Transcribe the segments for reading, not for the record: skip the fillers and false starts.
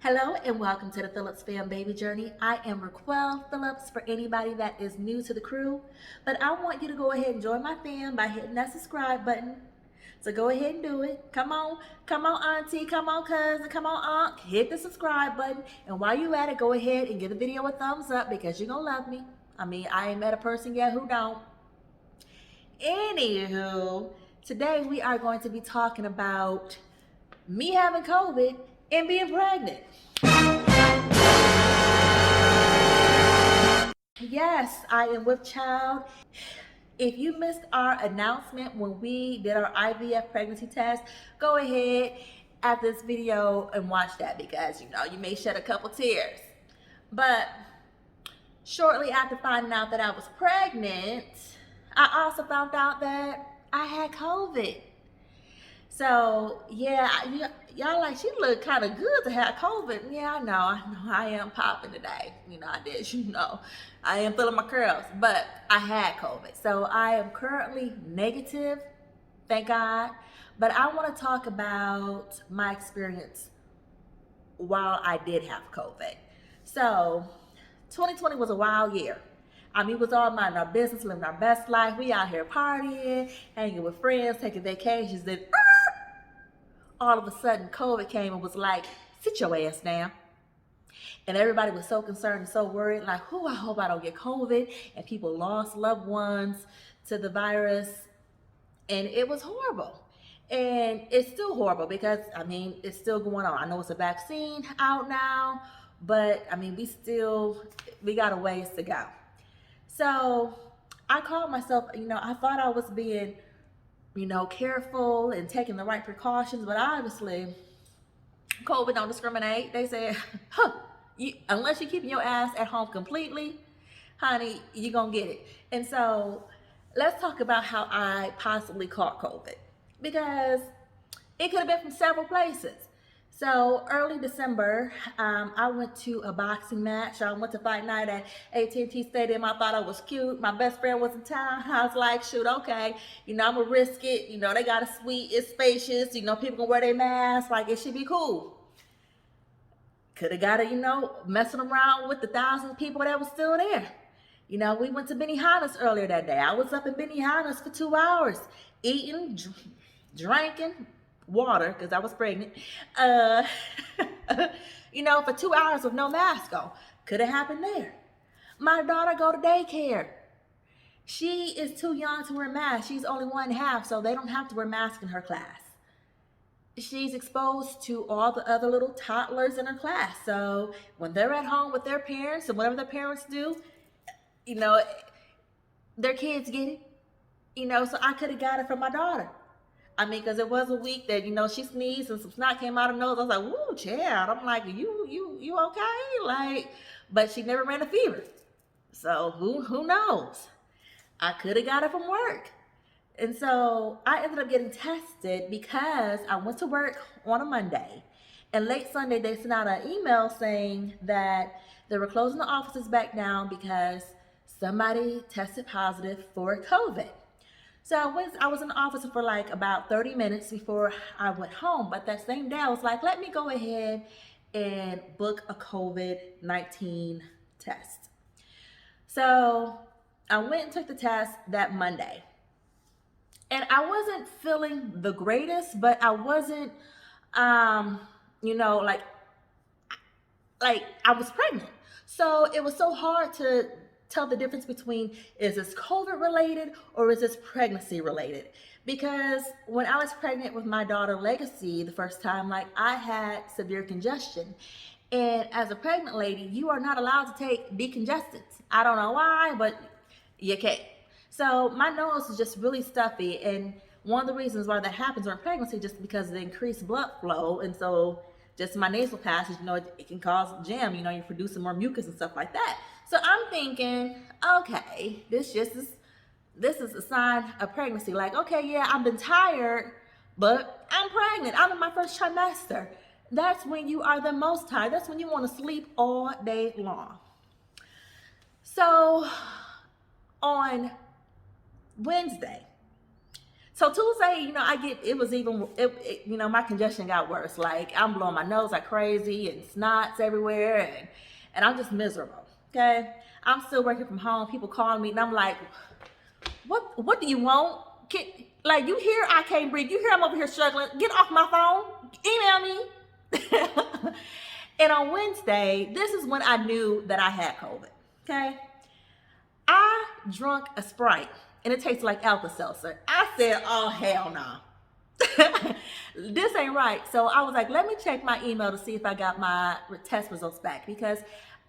Hello and welcome to the Phillips Fam Baby Journey. I am requillphillips for anybody that is new to the crew, but I want you to go ahead and join my fam by hitting that subscribe button. So go ahead and do it. Come on, auntie, come on, cousin, come on, aunt, hit the subscribe button. And while you at it, go ahead and give the video a thumbs up because you're gonna love me. I ain't met a person yet who don't. Anywho, today we are going to be talking about me having COVID and being pregnant. Yes, I am with child. If you missed our announcement when we did our IVF pregnancy test, go ahead after this video and watch that because you may shed a couple tears. But shortly after finding out that I was pregnant, I also found out that I had COVID. So yeah, y'all like, she looked kind of good to have COVID. Yeah, I know, I am popping today. I did, I am feeling my curls, but I had COVID. So I am currently negative, thank God. But I want to talk about my experience while I did have COVID. So 2020 was a wild year. We was all minding our business, living our best life. We out here partying, hanging with friends, taking vacations. Then all of a sudden COVID came and was like, sit your ass down. And everybody was so concerned and so worried, like, I hope I don't get COVID. And people lost loved ones to the virus. And it was horrible. And it's still horrible because, it's still going on. I know it's a vaccine out now, but we got a ways to go. So I called myself, I thought I was being, careful and taking the right precautions, but obviously COVID don't discriminate. They said, unless you're keeping your ass at home completely, honey, you're gonna get it. And so let's talk about how I possibly caught COVID, because it could have been from several places. So early December, I went to a boxing match. I went to fight night at AT&T Stadium. I thought I was cute. My best friend was in town. I was like, shoot, okay. I'm going to risk it. They got a suite. It's spacious. People can wear their masks. Like, it should be cool. Could have got it, messing around with the thousands of people that was still there. We went to Benihana's earlier that day. I was up in Benihana's for 2 hours, eating, drinking, water, because I was pregnant, for 2 hours with no mask on. Could have happened there. My daughter go to daycare. She is too young to wear masks. She's only 1.5, so they don't have to wear masks in her class. She's exposed to all the other little toddlers in her class. So when they're at home with their parents and whatever their parents do, their kids get it. So I could have got it from my daughter. Because it was a week that, she sneezed and some snot came out of her nose. I was like, woo, child. I'm like, you okay? Like, but she never ran a fever. So who knows? I could have got it from work. And so I ended up getting tested because I went to work on a Monday. And late Sunday, they sent out an email saying that they were closing the offices back down because somebody tested positive for COVID. So I was in the office for like about 30 minutes before I went home. But that same day, I was like, let me go ahead and book a COVID-19 test. So I went and took the test that Monday. And I wasn't feeling the greatest, but I wasn't, like I was pregnant. So it was so hard to tell the difference between, is this COVID related or is this pregnancy related? Because when I was pregnant with my daughter Legacy the first time, I had severe congestion. And as a pregnant lady, you are not allowed to take decongestants. I don't know why, but you can't. So my nose is just really stuffy. And one of the reasons why that happens during pregnancy, just because of the increased blood flow. And so just my nasal passage, it can cause jam, you're producing more mucus and stuff like that. So I'm thinking, okay, this is a sign of pregnancy. Like, okay, yeah, I've been tired, but I'm pregnant. I'm in my first trimester. That's when you are the most tired. That's when you want to sleep all day long. So on Wednesday, So Tuesday, my congestion got worse. Like I'm blowing my nose like crazy and snots everywhere, and I'm just miserable. Okay, I'm still working from home. People calling me, and I'm like, what do you want? Like you hear I can't breathe. You hear I'm over here struggling. Get off my phone. Email me. And on Wednesday, this is when I knew that I had COVID. Okay, I drunk a Sprite and it tastes like Alka-Seltzer. I said, oh, hell no. This ain't right. So I was like, let me check my email to see if I got my test results back, because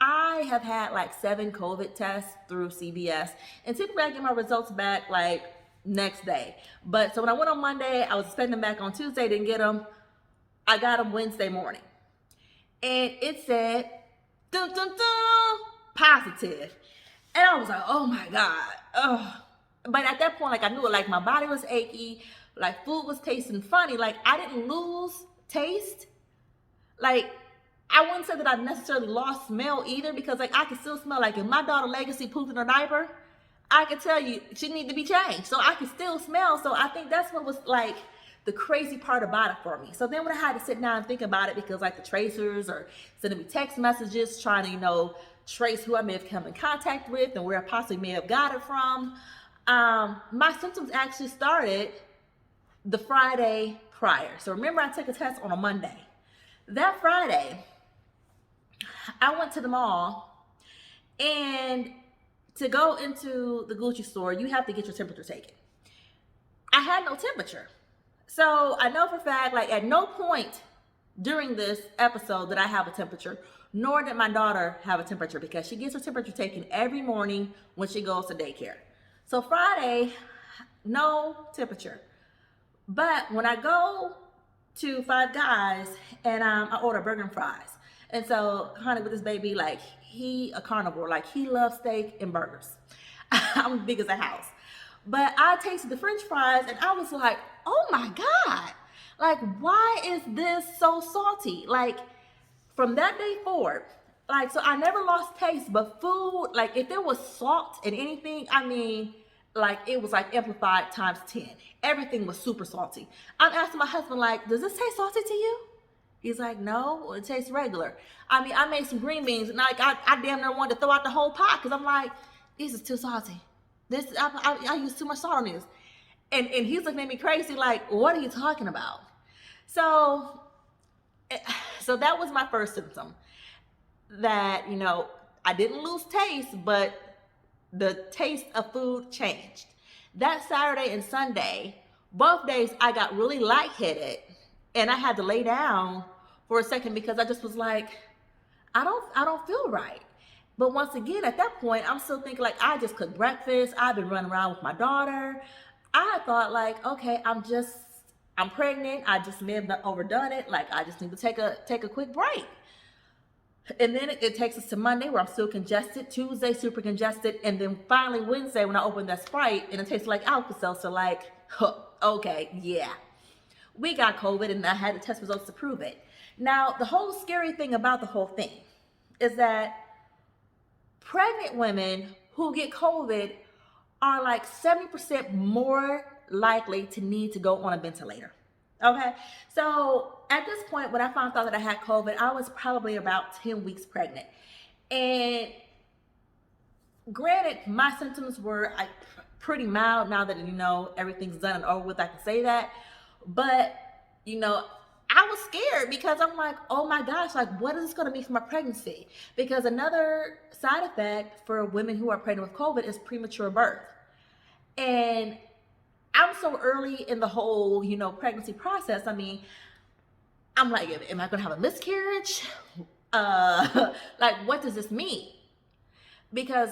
I have had like 7 COVID tests through CVS, and typically I get my results back like next day. But so when I went on Monday, I was expecting them back on Tuesday, didn't get them. I got them Wednesday morning. And it said, dun, dun, dun, positive. And I was like, oh my God. Ugh. But at that point, like I knew it, like my body was achy, like food was tasting funny. Like I didn't lose taste. Like I wouldn't say that I necessarily lost smell either, because like I could still smell. Like if my daughter Legacy pooped in her diaper, I could tell you she needed to be changed. So I could still smell. So I think that's what was like the crazy part about it for me. So then when I had to sit down and think about it, because like the tracers are sending me text messages trying to, trace who I may have come in contact with and where I possibly may have got it from. My symptoms actually started the Friday prior. So remember, I took a test on a Monday. That Friday, I went to the mall, and to go into the Gucci store, you have to get your temperature taken. I had no temperature. So I know for a fact, like at no point during this episode did I have a temperature, nor did my daughter have a temperature, because she gets her temperature taken every morning when she goes to daycare. So Friday, no temperature. But when I go to Five Guys and I order burger and fries, and so honey with this baby, like he a carnivore, like he loves steak and burgers. I'm big as a house. But I tasted the French fries and I was like, oh my God, like why is this so salty? Like from that day forward, like, so I never lost taste, but food, like if there was salt in anything, I mean, like it was like amplified times 10. Everything was super salty. I'm asking my husband, like, does this taste salty to you? He's like, no, it tastes regular. I mean, I made some green beans and like I damn near wanted to throw out the whole pot, because I'm like, this is too salty. I use too much salt on this. And he's looking at me crazy, like, what are you talking about? So that was my first symptom, that, I didn't lose taste, but the taste of food changed. That Saturday and Sunday, both days I got really lightheaded and I had to lay down for a second, because I just was like, I don't feel right. But once again, at that point, I'm still thinking like, I just cooked breakfast. I've been running around with my daughter. I thought like, okay, I'm pregnant. I just may have overdone it. Like I just need to take a quick break. And then it takes us to Monday, where I'm still congested. Tuesday, super congested. And then finally Wednesday, when I opened that Sprite and it tastes like Alka-Seltzer, like, okay, yeah, we got COVID, and I had the test results to prove it. Now, the whole scary thing about the whole thing is that pregnant women who get COVID are like 70% more likely to need to go on a ventilator. Okay, so at this point, when I found out that I had COVID, I was probably about 10 weeks pregnant. And granted, my symptoms were like pretty mild now that, everything's done and over with, I can say that. But, I was scared, because I'm like, oh my gosh, like what is this going to mean for my pregnancy? Because another side effect for women who are pregnant with COVID is premature birth. And I'm so early in the whole, pregnancy process. I mean, I'm like, am I going to have a miscarriage? Like, what does this mean? Because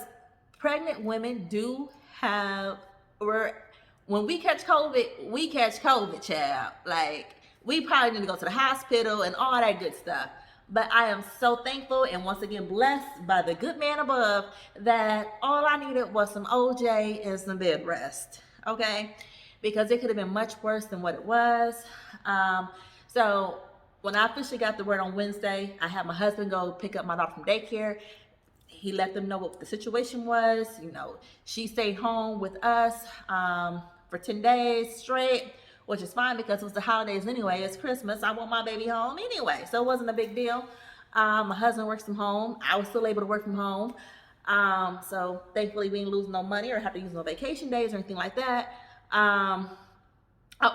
pregnant women do have, when we catch COVID, child. Like, we probably need to go to the hospital and all that good stuff. But I am so thankful and once again blessed by the good man above that all I needed was some OJ and some bed rest. Okay? Because it could have been much worse than what it was. So when I officially got the word on Wednesday, I had my husband go pick up my daughter from daycare. He let them know what the situation was. She stayed home with us for 10 days straight, which is fine because it was the holidays anyway. It's Christmas. I want my baby home anyway, so it wasn't a big deal. My husband works from home. I was still able to work from home. So thankfully we didn't lose no money or have to use no vacation days or anything like that. I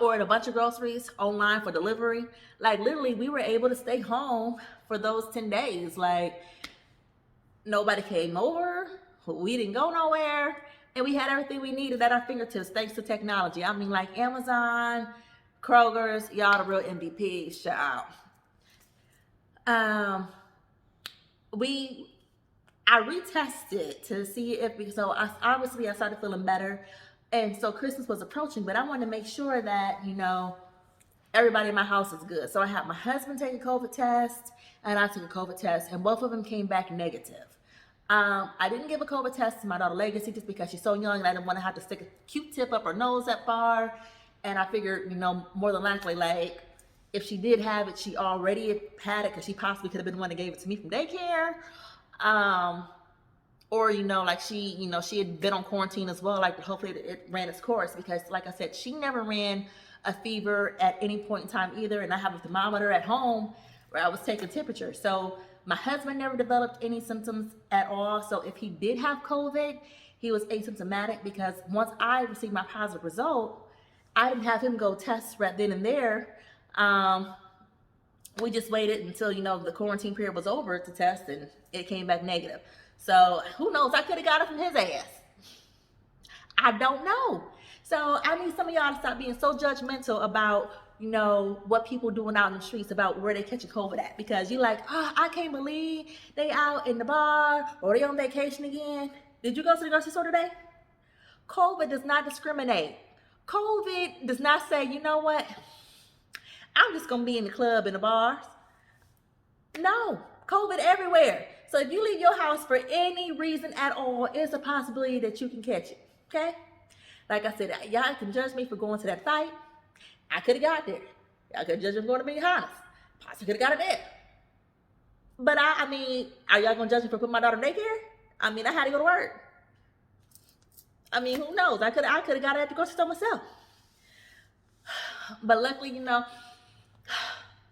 ordered a bunch of groceries online for delivery. Like literally we were able to stay home for those 10 days. Like nobody came over. We didn't go nowhere. And we had everything we needed at our fingertips thanks to technology. I mean, like Amazon, Kroger's, y'all the real MVPs, child. I retested to see if, so obviously I started feeling better. And so Christmas was approaching, but I wanted to make sure that, everybody in my house is good. So I had my husband take a COVID test and I took a COVID test and both of them came back negative. I didn't give a COVID test to my daughter Legacy just because she's so young and I didn't want to have to stick a Q-tip up her nose that far. And I figured, more than likely, like, if she did have it, she already had it because she possibly could have been the one that gave it to me from daycare. Or, like she had been on quarantine as well. Like, hopefully it ran its course because, like I said, she never ran a fever at any point in time either. And I have a thermometer at home where I was taking temperature. So my husband never developed any symptoms at all. So if he did have COVID, he was asymptomatic because once I received my positive result, I didn't have him go test right then and there. We just waited until, the quarantine period was over to test and it came back negative. So who knows? I could have got it from his ass. I don't know. So I need some of y'all to stop being so judgmental about, what people doing out in the streets about where they catching COVID at. Because you like, I can't believe they out in the bar or they on vacation again. Did you go to the grocery store today? COVID does not discriminate. COVID does not say, you know what? I'm just going to be in the club and the bars. No, COVID everywhere. So if you leave your house for any reason at all, it's a possibility that you can catch it, okay? Like I said, y'all can judge me for going to that fight. I could have got there. Y'all could judge me for going to be honest. Possibly could have got it there. But I mean, are y'all going to judge me for putting my daughter in daycare? I mean, I had to go to work. I mean, who knows? I could have got it at the grocery store myself. But luckily,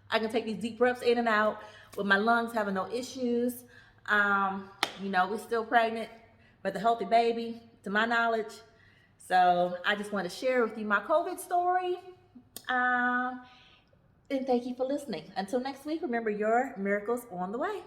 I can take these deep breaths in and out with my lungs having no issues. We're still pregnant with a healthy baby, to my knowledge. So I just want to share with you my COVID story. And thank you for listening. Until next week, remember your miracles on the way.